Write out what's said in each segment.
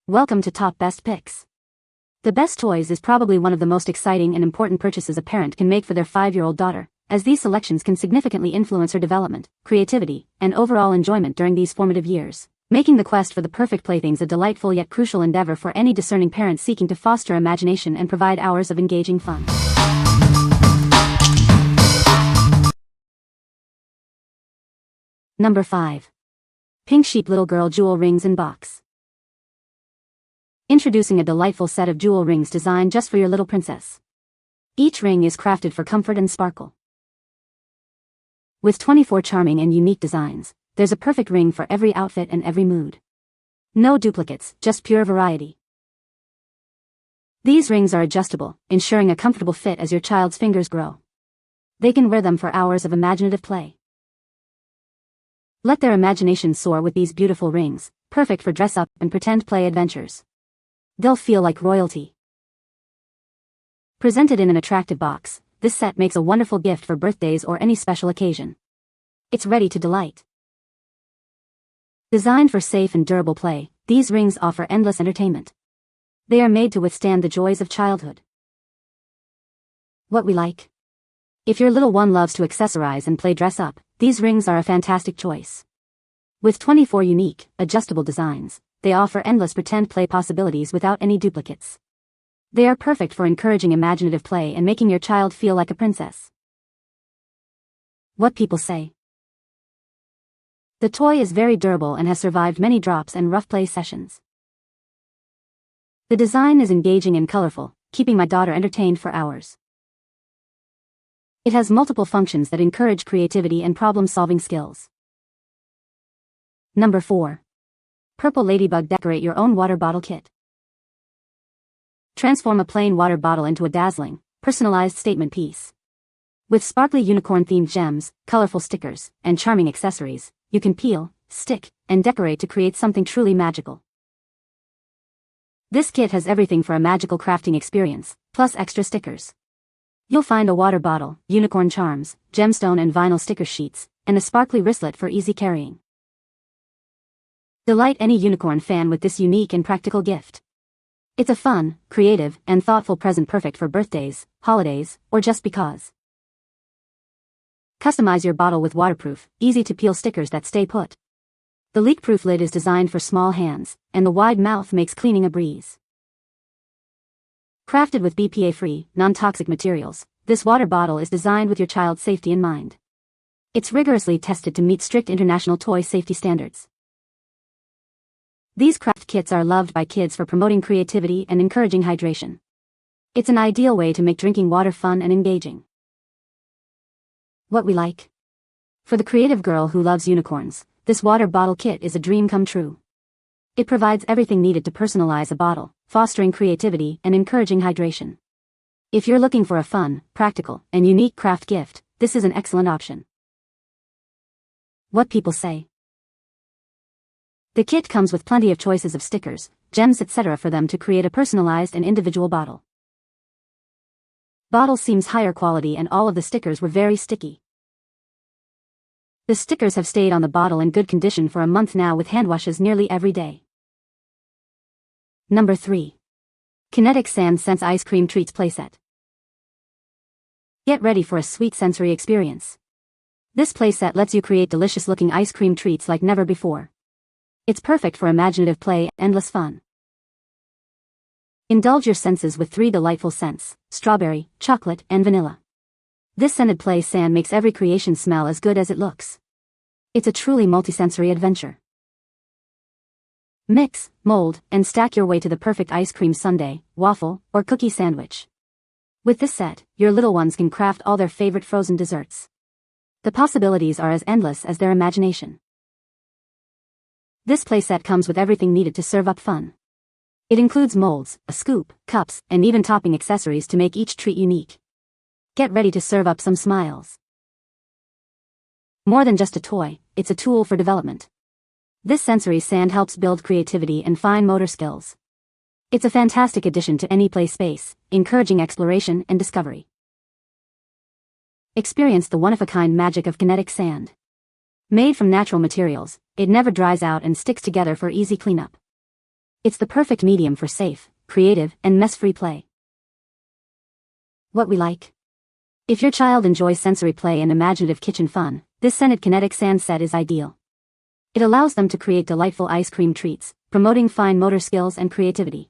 Welcome to Top Best Picks. The Best Toys is probably one of the most exciting and important purchases a parent can make for their 5-year-old daughter, as these selections can significantly influence her development, creativity, and overall enjoyment during these formative years, making the quest for the perfect playthings a delightful yet crucial endeavor for any discerning parent seeking to foster imagination and provide hours of engaging fun. Number 5. PinkSheep Little Girl Jewel Rings in Box. Introducing a delightful set of jewel rings designed just for your little princess. Each ring is crafted for comfort and sparkle. With 24 charming and unique designs, there's a perfect ring for every outfit and every mood. No duplicates, just pure variety. These rings are adjustable, ensuring a comfortable fit as your child's fingers grow. They can wear them for hours of imaginative play. Let their imagination soar with these beautiful rings, perfect for dress-up and pretend play adventures. They'll feel like royalty. Presented in an attractive box, this set makes a wonderful gift for birthdays or any special occasion. It's ready to delight. Designed for safe and durable play, these rings offer endless entertainment. They are made to withstand the joys of childhood. What we like? If your little one loves to accessorize and play dress-up, these rings are a fantastic choice. With 24 unique, adjustable designs, they offer endless pretend play possibilities without any duplicates. They are perfect for encouraging imaginative play and making your child feel like a princess. What people say. The toy is very durable and has survived many drops and rough play sessions. The design is engaging and colorful, keeping my daughter entertained for hours. It has multiple functions that encourage creativity and problem-solving skills. Number 4. Purple Ladybug Decorate Your Own Water Bottle Kit. Transform a plain water bottle into a dazzling, personalized statement piece. With sparkly unicorn-themed gems, colorful stickers, and charming accessories, you can peel, stick, and decorate to create something truly magical. This kit has everything for a magical crafting experience, plus extra stickers. You'll find a water bottle, unicorn charms, gemstone and vinyl sticker sheets, and a sparkly wristlet for easy carrying. Delight any unicorn fan with this unique and practical gift. It's a fun, creative, and thoughtful present perfect for birthdays, holidays, or just because. Customize your bottle with waterproof, easy-to-peel stickers that stay put. The leak-proof lid is designed for small hands, and the wide mouth makes cleaning a breeze. Crafted with BPA-free, non-toxic materials, this water bottle is designed with your child's safety in mind. It's rigorously tested to meet strict international toy safety standards. These craft kits are loved by kids for promoting creativity and encouraging hydration. It's an ideal way to make drinking water fun and engaging. What we like? For the creative girl who loves unicorns, this water bottle kit is a dream come true. It provides everything needed to personalize a bottle, fostering creativity and encouraging hydration. If you're looking for a fun, practical, and unique craft gift, this is an excellent option. What people say. The kit comes with plenty of choices of stickers, gems etc. for them to create a personalized and individual bottle. Bottle seems higher quality and all of the stickers were very sticky. The stickers have stayed on the bottle in good condition for a month now with hand washes nearly every day. Number 3. Kinetic Sand Sense Ice Cream Treats Playset. Get ready for a sweet sensory experience. This playset lets you create delicious-looking ice cream treats like never before. It's perfect for imaginative play and endless fun. Indulge your senses with 3 delightful scents: strawberry, chocolate, and vanilla. This scented play sand makes every creation smell as good as it looks. It's a truly multisensory adventure. Mix, mold, and stack your way to the perfect ice cream sundae, waffle, or cookie sandwich. With this set, your little ones can craft all their favorite frozen desserts. The possibilities are as endless as their imagination. This playset comes with everything needed to serve up fun. It includes molds, a scoop, cups, and even topping accessories to make each treat unique. Get ready to serve up some smiles. More than just a toy, it's a tool for development. This sensory sand helps build creativity and fine motor skills. It's a fantastic addition to any play space, encouraging exploration and discovery. Experience the one-of-a-kind magic of kinetic sand. Made from natural materials, it never dries out and sticks together for easy cleanup. It's the perfect medium for safe, creative, and mess-free play. What we like. If your child enjoys sensory play and imaginative kitchen fun, this scented Kinetic sand set is ideal. It allows them to create delightful ice cream treats, promoting fine motor skills and creativity.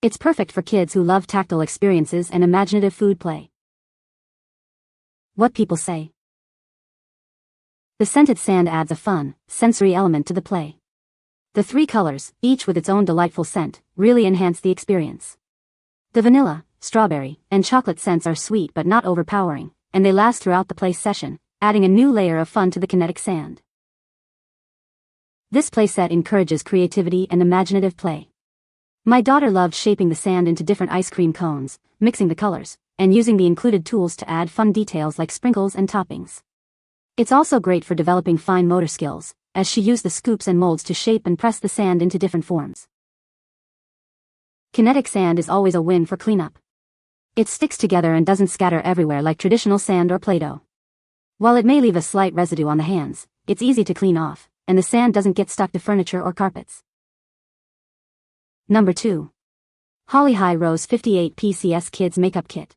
It's perfect for kids who love tactile experiences and imaginative food play. What people say. The scented sand adds a fun, sensory element to the play. The 3 colors, each with its own delightful scent, really enhance the experience. The vanilla, strawberry, and chocolate scents are sweet but not overpowering, and they last throughout the play session, adding a new layer of fun to the Kinetic sand. This playset encourages creativity and imaginative play. My daughter loved shaping the sand into different ice cream cones, mixing the colors, and using the included tools to add fun details like sprinkles and toppings. It's also great for developing fine motor skills, as she used the scoops and molds to shape and press the sand into different forms. Kinetic sand is always a win for cleanup. It sticks together and doesn't scatter everywhere like traditional sand or Play-Doh. While it may leave a slight residue on the hands, it's easy to clean off, and the sand doesn't get stuck to furniture or carpets. Number 2. Hollyhi Rose 58 PCS Kids Makeup Kit.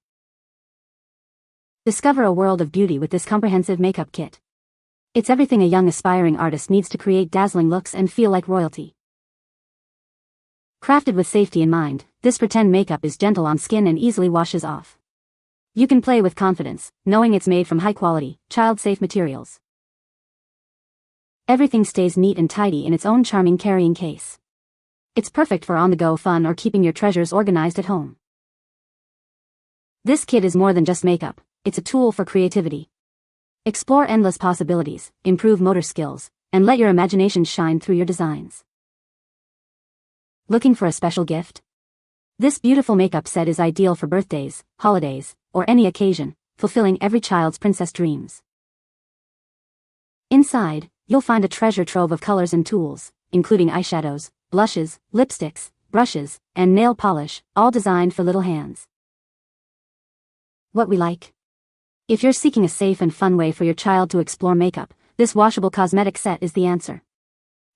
Discover a world of beauty with this comprehensive makeup kit. It's everything a young aspiring artist needs to create dazzling looks and feel like royalty. Crafted with safety in mind, this pretend makeup is gentle on skin and easily washes off. You can play with confidence, knowing it's made from high-quality, child-safe materials. Everything stays neat and tidy in its own charming carrying case. It's perfect for on-the-go fun or keeping your treasures organized at home. This kit is more than just makeup, it's a tool for creativity. Explore endless possibilities, improve motor skills, and let your imagination shine through your designs. Looking for a special gift? This beautiful makeup set is ideal for birthdays, holidays, or any occasion, fulfilling every child's princess dreams. Inside, you'll find a treasure trove of colors and tools, including eyeshadows, blushes, lipsticks, brushes, and nail polish, all designed for little hands. What we like. If you're seeking a safe and fun way for your child to explore makeup, this washable cosmetic set is the answer.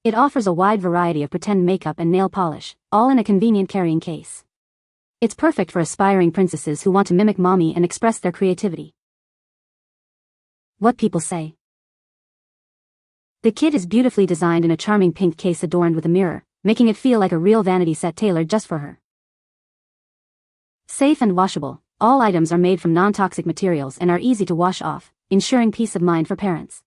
It offers a wide variety of pretend makeup and nail polish, all in a convenient carrying case. It's perfect for aspiring princesses who want to mimic mommy and express their creativity. What people say. The kit is beautifully designed in a charming pink case adorned with a mirror, making it feel like a real vanity set tailored just for her. Safe and washable, all items are made from non-toxic materials and are easy to wash off, ensuring peace of mind for parents.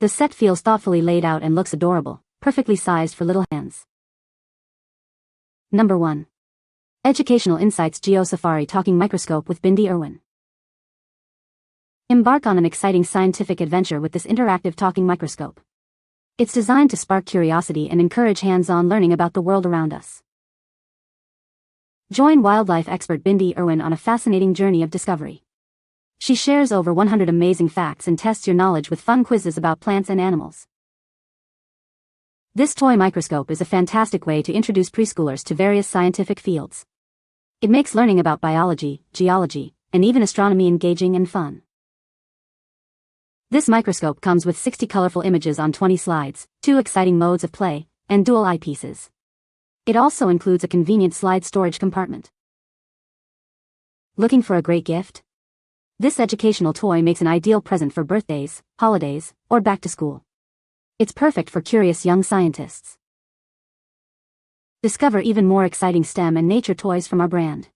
The set feels thoughtfully laid out and looks adorable, perfectly sized for little hands. Number 1. Educational Insights GeoSafari Talking Microscope with Bindi Irwin. Embark on an exciting scientific adventure with this interactive talking microscope. It's designed to spark curiosity and encourage hands-on learning about the world around us. Join wildlife expert Bindi Irwin on a fascinating journey of discovery. She shares over 100 amazing facts and tests your knowledge with fun quizzes about plants and animals. This toy microscope is a fantastic way to introduce preschoolers to various scientific fields. It makes learning about biology, geology, and even astronomy engaging and fun. This microscope comes with 60 colorful images on 20 slides, 2 exciting modes of play, and dual eyepieces. It also includes a convenient slide storage compartment. Looking for a great gift? This educational toy makes an ideal present for birthdays, holidays, or back to school. It's perfect for curious young scientists. Discover even more exciting STEM and nature toys from our brand.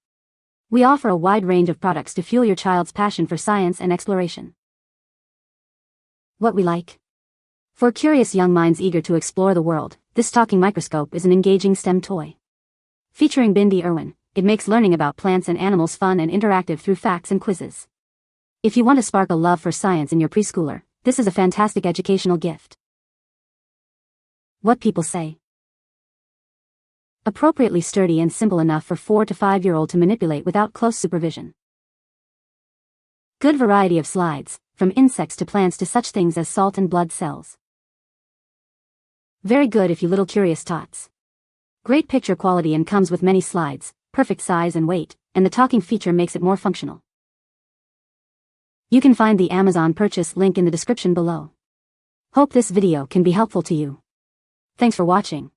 We offer a wide range of products to fuel your child's passion for science and exploration. What we like. For curious young minds eager to explore the world, this talking microscope is an engaging STEM toy. Featuring Bindi Irwin, it makes learning about plants and animals fun and interactive through facts and quizzes. If you want to spark a love for science in your preschooler, this is a fantastic educational gift. What people say. Appropriately sturdy and simple enough for 4 to 5-year-old to manipulate without close supervision. Good variety of slides, from insects to plants to such things as salt and blood cells. Very good if you little curious tots. Great picture quality and comes with many slides, perfect size and weight, and the talking feature makes it more functional. You can find the Amazon purchase link in the description below. Hope this video can be helpful to you. Thanks for watching.